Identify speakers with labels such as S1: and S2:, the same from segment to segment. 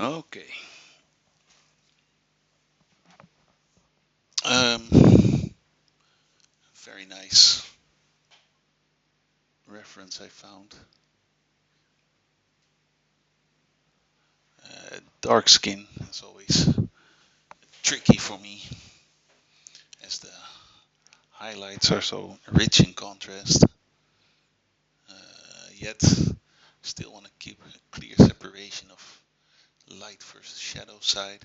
S1: Okay. Um, Very nice reference I found. Dark skin is always tricky for me, as the highlights are so rich in contrast. Yet, still want to keep a clear separation of light versus shadow side.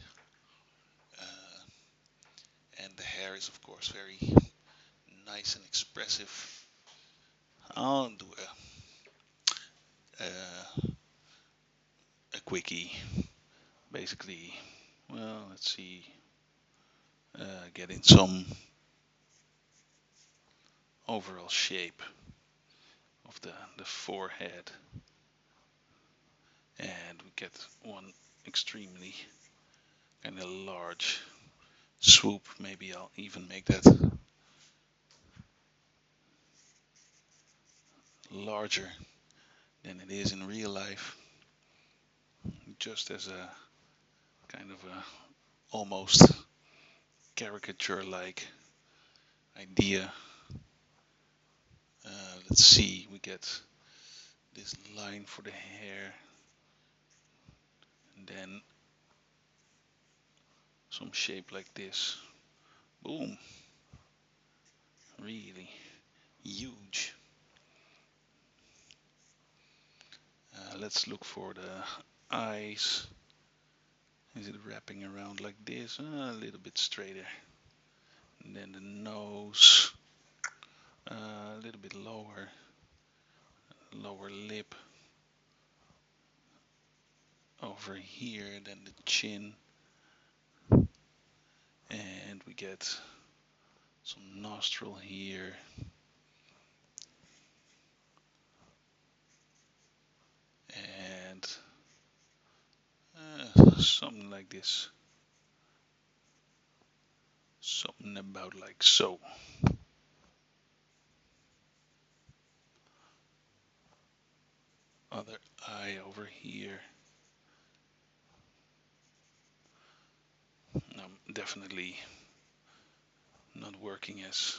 S1: Uh, and the hair is, of course, very nice and expressive. I'll do a quickie. Basically, well, let's see, get in some overall shape of the forehead, and we get one extremely kind of large swoop. Maybe I'll even make that larger than it is in real life, just as a kind of a almost caricature-like idea. Let's see, we get this line for the hair, and then some shape like this. Boom, really huge. Let's look for the eyes. Is it wrapping around like this? A little bit straighter. And then the nose, a little bit lower. Lower lip over here, then the chin. And we get some nostril here. And something like this. Something about like so. Other eye over here. I'm definitely not working as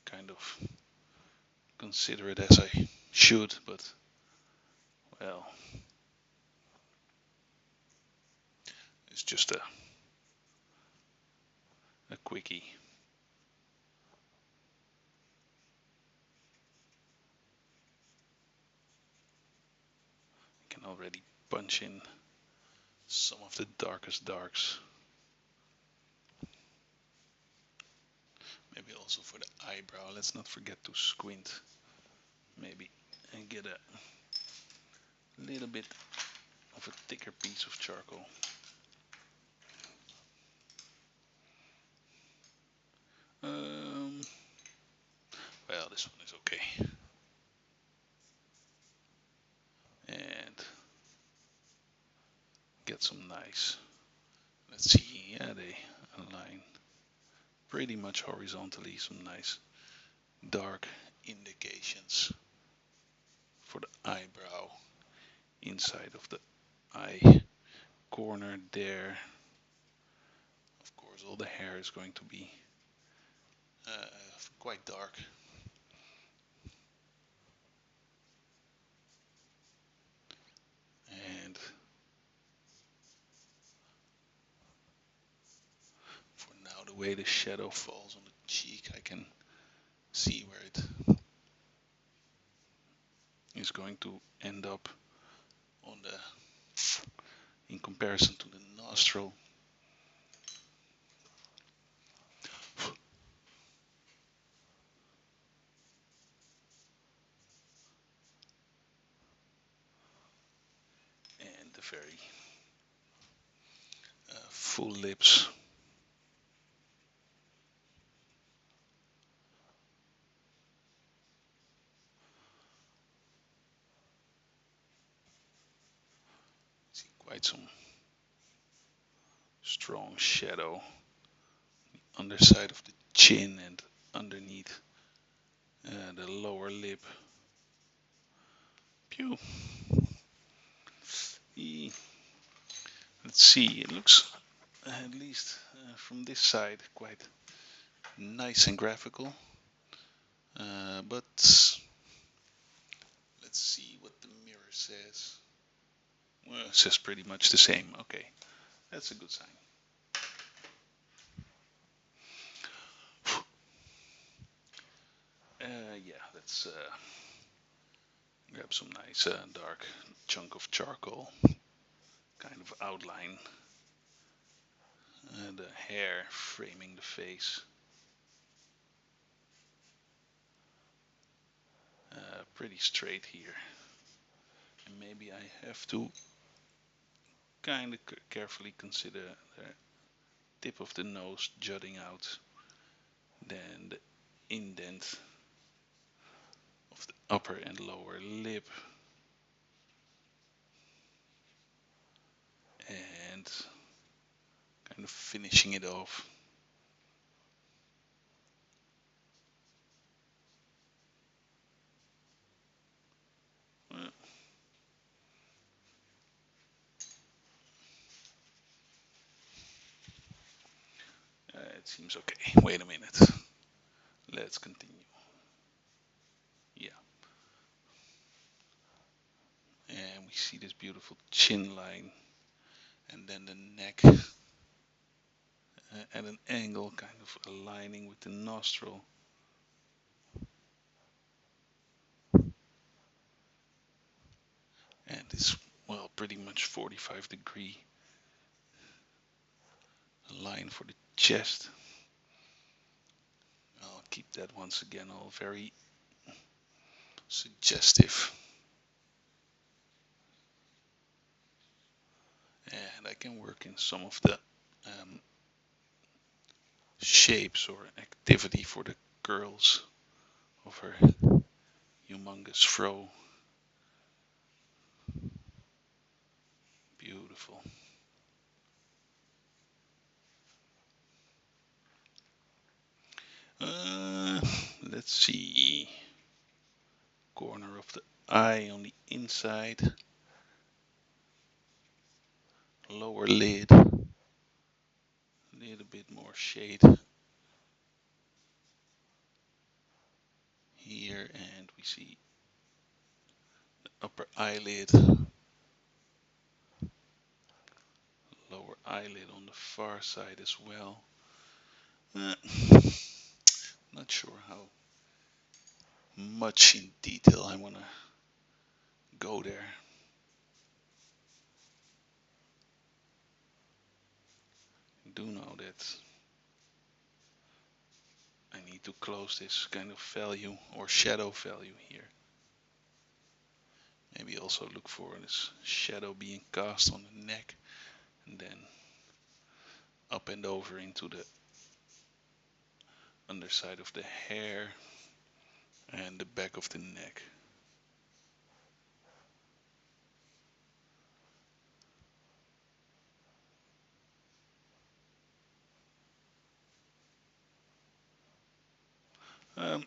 S1: kind of considerate as I should, but well, it's just a quickie. I can already punch in some of the darkest darks. Maybe also for the eyebrow, let's not forget to squint. Maybe and get a little bit of a thicker piece of charcoal. Um, well, this one is okay. And get some nice. Let's see, yeah, they align pretty much horizontally. Some nice dark indications for the eyebrow, inside of the eye corner there. Of course, all the hair is going to be uh, quite dark. And for now, the way the shadow falls on the cheek, I can see where it is going to end up on the in comparison to the nostril. And the very full lips. See quite some strong shadow underside of the chin and underneath the lower lip. Pew. Let's see, it looks, at least from this side, quite nice and graphical. But let's see what the mirror says. Well, it says pretty much the same. Okay, that's a good sign. Yeah, let's grab some nice dark chunk of charcoal, kind of outline the hair framing the face. Pretty straight here. And maybe I have to kind of carefully consider the tip of the nose jutting out, then the indent of the upper and lower lip, and kind of finishing it off. Uh, it seems okay. Wait a minute. Let's continue. Yeah. And we see this beautiful chin line, and then the neck at an angle, kind of aligning with the nostril. And this, well, pretty much 45-degree line for the chest. I'll keep that once again all very suggestive. And I can work in some of the shapes or activity for the curls of her humongous fro. Beautiful. Uh, let's see. Corner of the eye on the inside. Lower lid. A little bit more shade here, and we see the upper eyelid. Lower eyelid on the far side as well. Uh, not sure how much in detail I want to go there. I do know that I need to close this kind of value or shadow value here. Maybe also look for this shadow being cast on the neck and then up and over into the underside of the hair and the back of the neck.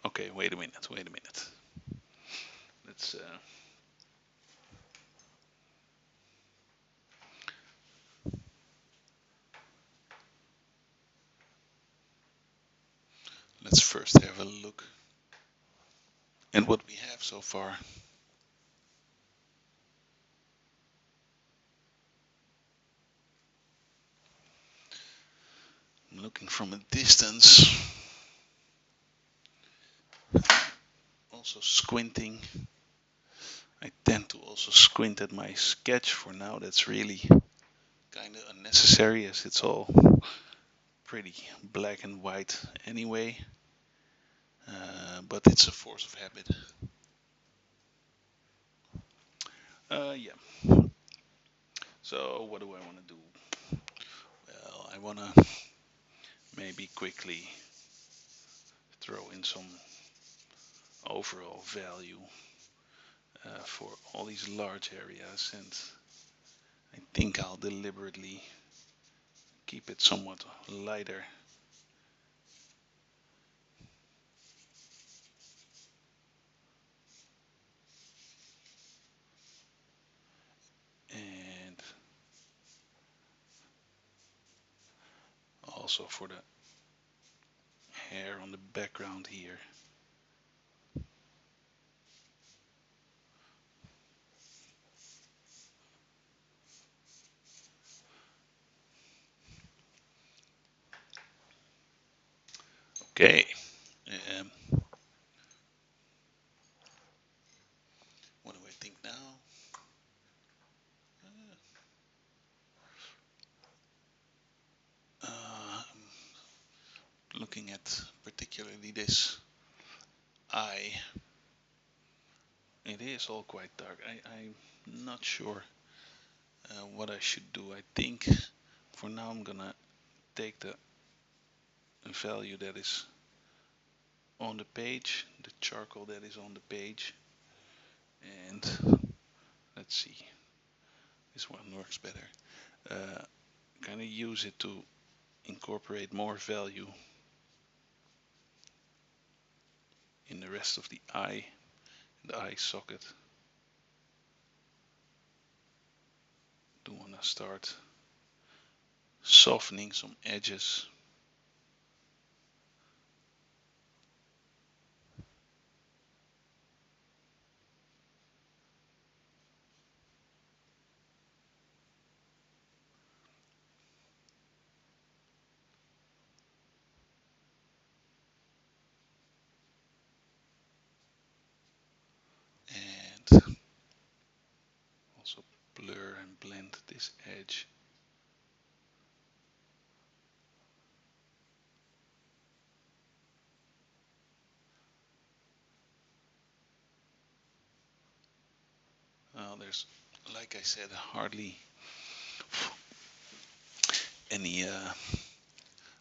S1: Okay, wait a minute. Let's let's first have a look at what we have so far. I'm looking from a distance, also squinting. I tend to also squint at my sketch for now. That's really kind of unnecessary as it's all pretty black and white anyway. But it's a force of habit. Yeah. So what do I want to do? Well, I want to maybe quickly throw in some overall value for all these large areas, and I think I'll deliberately keep it somewhat lighter. And also for the hair on the background here. Okay, um, what do I think now? Looking at particularly this eye, it is all quite dark. I'm not sure what I should do. I think for now I'm gonna take the value that is on the page, the charcoal that is on the page, and let's see, this one works better. Kind of use it to incorporate more value in the rest of the eye socket. Do want to start softening some edges. And also blur and blend this edge. There's, like I said, hardly any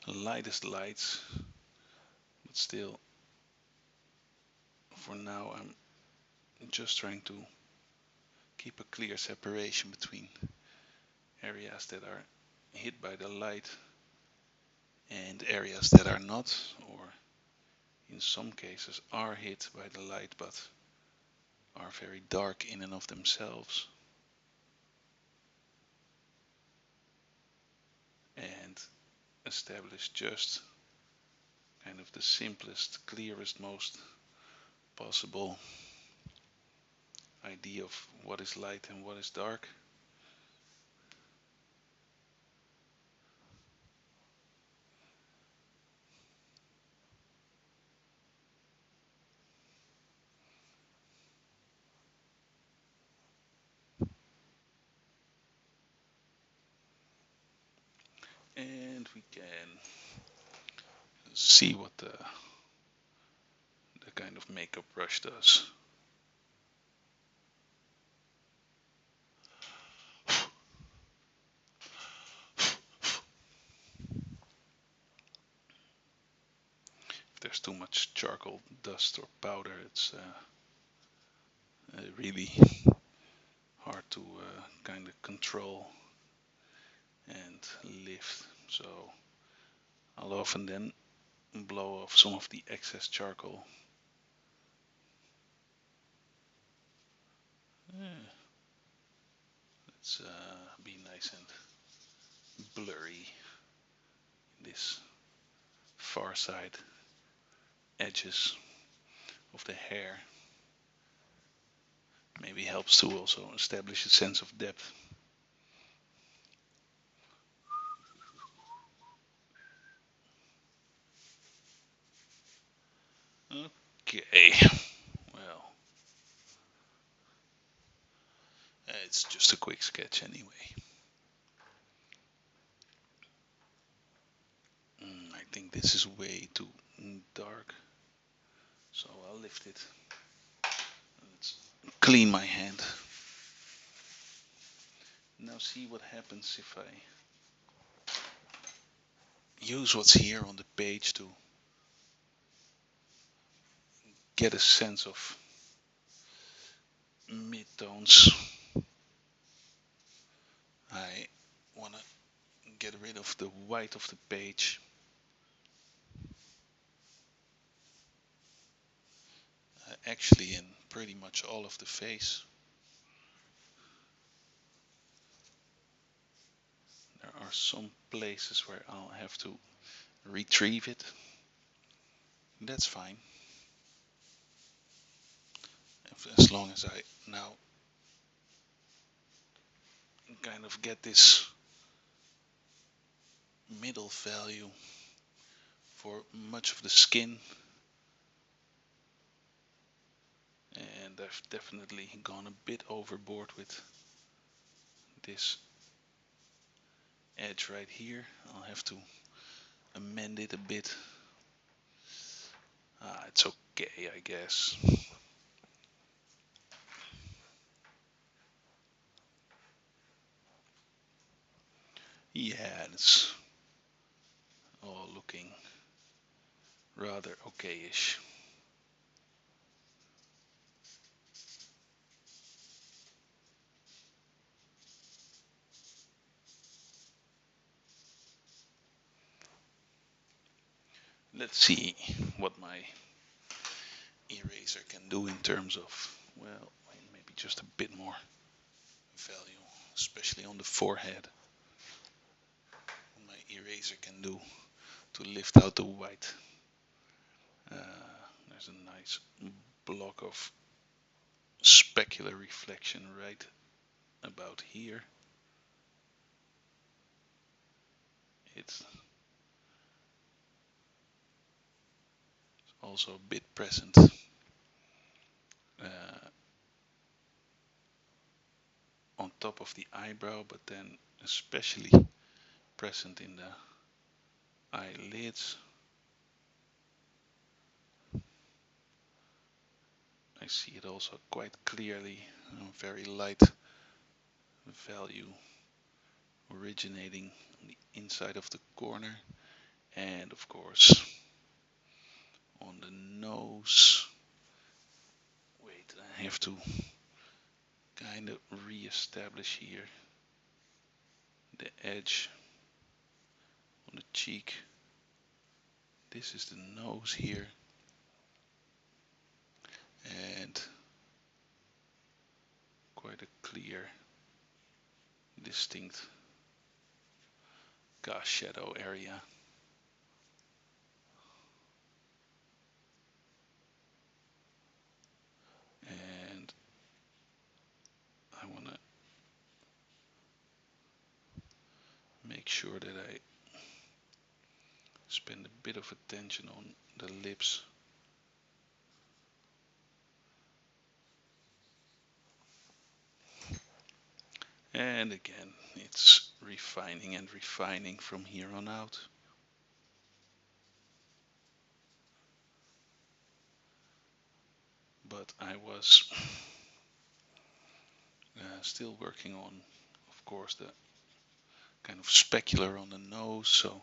S1: lightest lights, but still, for now, I'm just trying to keep a clear separation between areas that are hit by the light and areas that are not, or in some cases are hit by the light but are very dark in and of themselves. And establish just kind of the simplest, clearest, most possible idea of what is light and what is dark. And we can see what the kind of makeup brush does. If there's too much charcoal dust or powder, it's really hard to kind of control and lift. So I'll often then blow off some of the excess charcoal. Let's be nice and blurry in this far side edges of the hair. Maybe helps to also establish a sense of depth. Okay, well, it's just a quick sketch anyway. I think this is way too dark, so I'll lift it. Let's clean my hand. Now see what happens if I use what's here on the page to get a sense of mid-tones. I want to get rid of the white of the page. Actually in pretty much all of the face. There are some places where I'll have to retrieve it. That's fine. As long as I now kind of get this middle value for much of the skin, and I've definitely gone a bit overboard with this edge right here. I'll have to amend it a bit. It's okay, I guess. Yeah, it's all looking rather okay-ish. Let's see what my eraser can do in terms of, well, maybe just a bit more value, especially on the forehead. What my eraser can do to lift out the white. There's a nice block of specular reflection right about here. It's also a bit present on top of the eyebrow, but then especially present in the eyelids. I see it also quite clearly, a very light value originating on the inside of the corner, and of course on the nose. Wait, I have to kind of re-establish here the edge on the cheek. This is the nose here, and quite a clear, distinct cast shadow area. And I want to make sure that I spend a bit of attention on the lips. And again, it's refining and refining from here on out. But I was still working on, of course, the kind of specular on the nose, so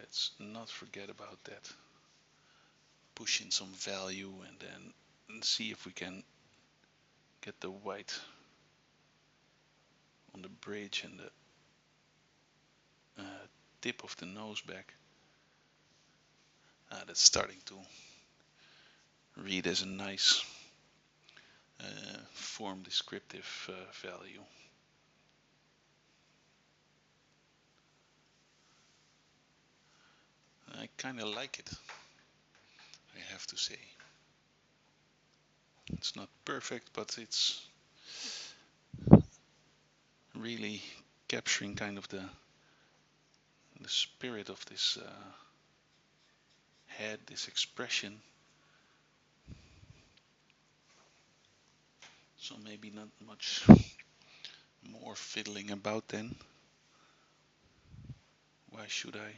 S1: let's not forget about that. Push in some value and then see if we can get the white on the bridge and the tip of the nose back. That's starting to read as a nice form descriptive value. I kind of like it, I have to say. It's not perfect, but it's really capturing kind of the spirit of this head, this expression. So maybe not much more fiddling about then. Why should I?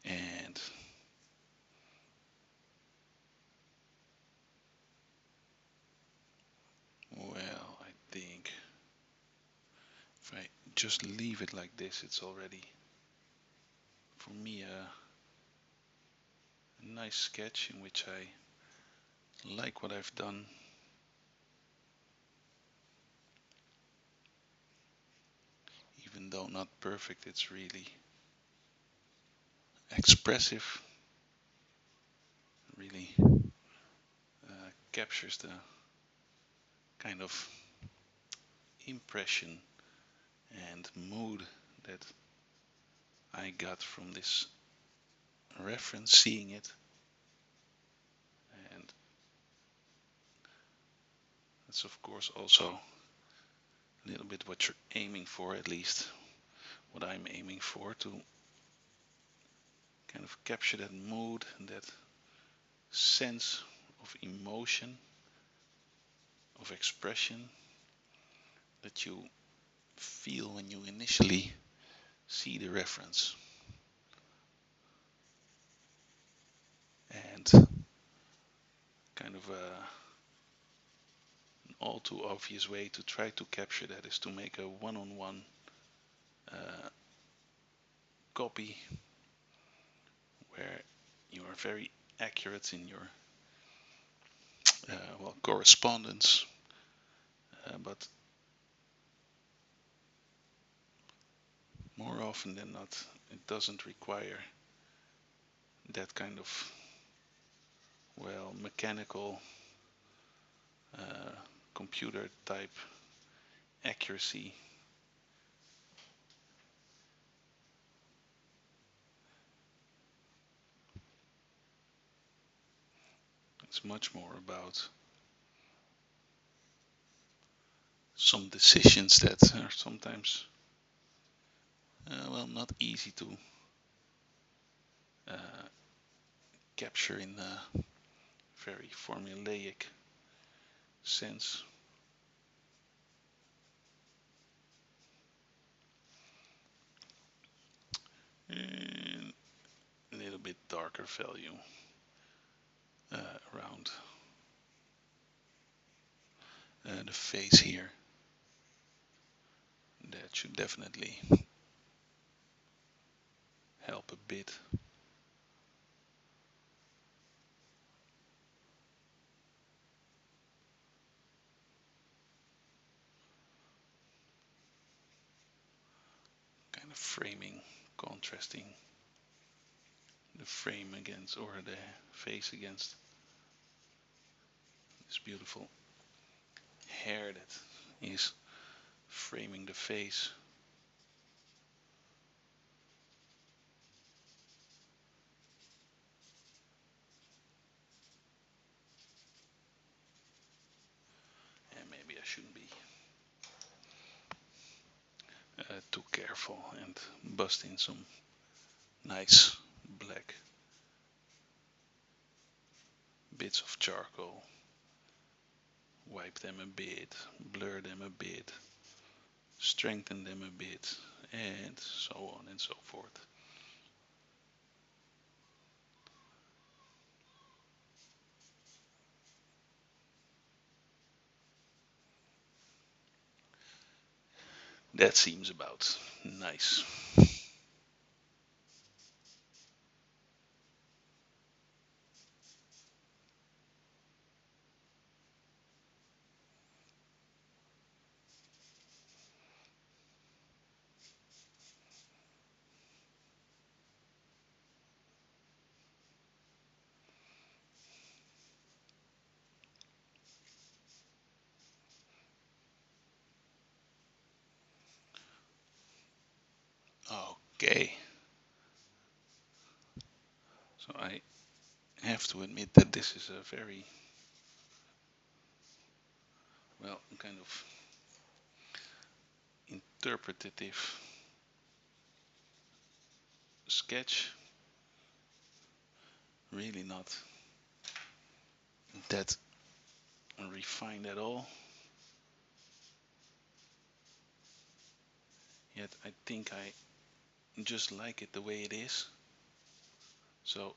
S1: And well, I think if I just leave it like this, it's already for me a nice sketch in which I like what I've done. Even though not perfect, it's really expressive, really captures the kind of impression and mood that I got from this reference, seeing it. And that's of course also a little bit what you're aiming for, at least what I'm aiming for, to kind of capture that mood and that sense of emotion, of expression that you feel when you initially see the reference. And kind of an all too obvious way to try to capture that is to make a one-on-one copy where you are very accurate in your correspondence, but more often than not, it doesn't require that kind of mechanical uh, computer type accuracy. It's much more about some decisions that are sometimes not easy to uh, capture in a very formulaic sense. And a little bit darker value around the face here. That should definitely help a bit. Kind of framing, contrasting the frame against, or the face against this beautiful hair that is framing the face. And maybe I shouldn't be too careful and bust in some nice black bits of charcoal. Wipe them a bit, blur them a bit, strengthen them a bit, and so on and so forth. That seems about nice. Okay, so I have to admit that this is a very, kind of interpretative sketch. Really not that refined at all. Yet I think I just like it the way it is. So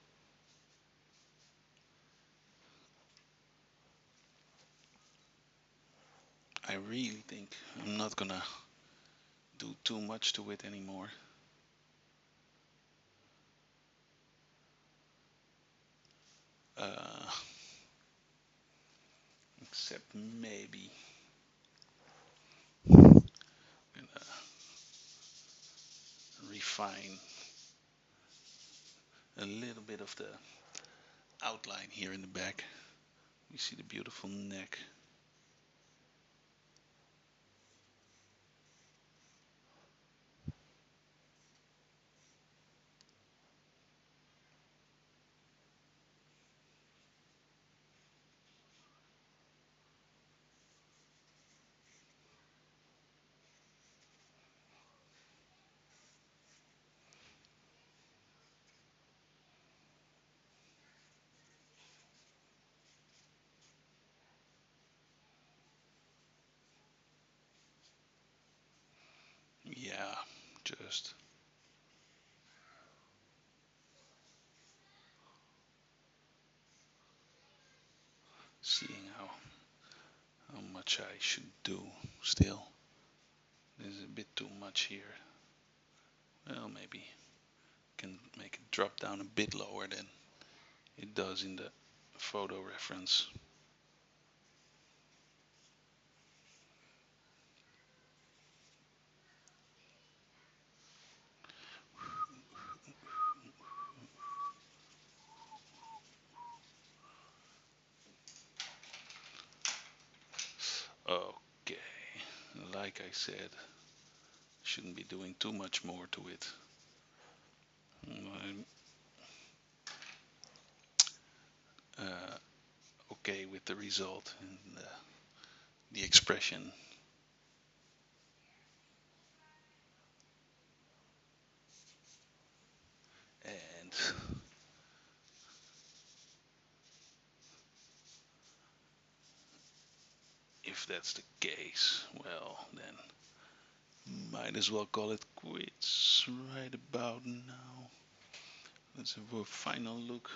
S1: I really think I'm not gonna do too much to it anymore. Uh, except maybe gonna refine a little bit of the outline here in the back You see the beautiful neck. Yeah, just seeing how much I should do still. There's a bit too much here. Well, maybe can make it drop down a bit lower than it does in the photo reference. Okay, like I said, shouldn't be doing too much more to it. I'm okay with the result and the expression. And if that's the case, well, then might as well call it quits right about now. Let's have a final look.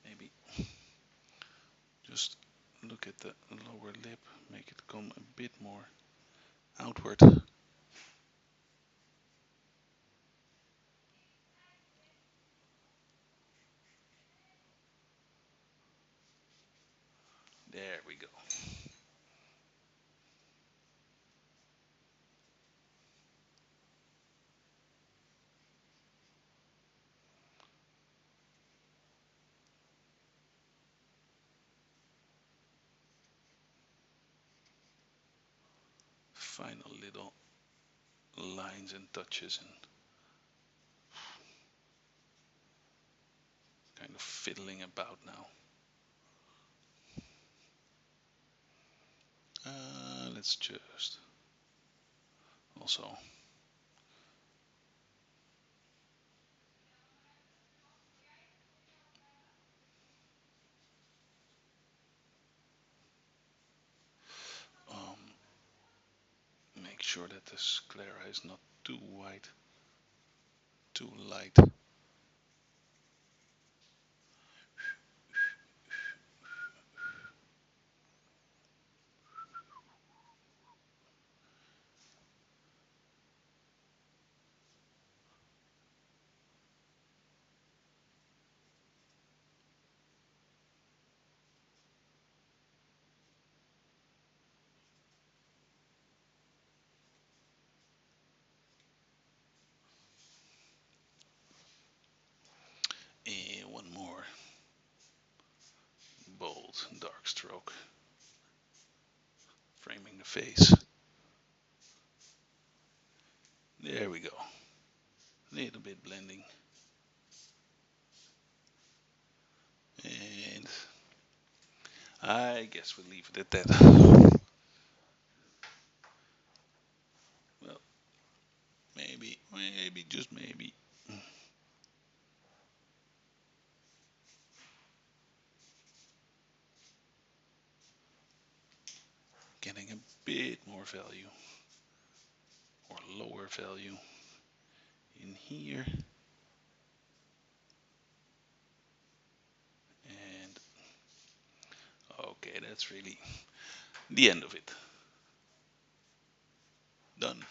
S1: Maybe just look at the lower lip, make it come a bit more outward. There we go. Final little lines and touches and kind of fiddling about now. Let's just also um, make sure that the sclera is not too white, too light. And one more bold dark stroke, framing the face. There we go. Little bit blending. And I guess we'll leave it at that. Well, maybe, just maybe. Getting a bit more value or lower value in here. And okay, that's really the end of it. Done.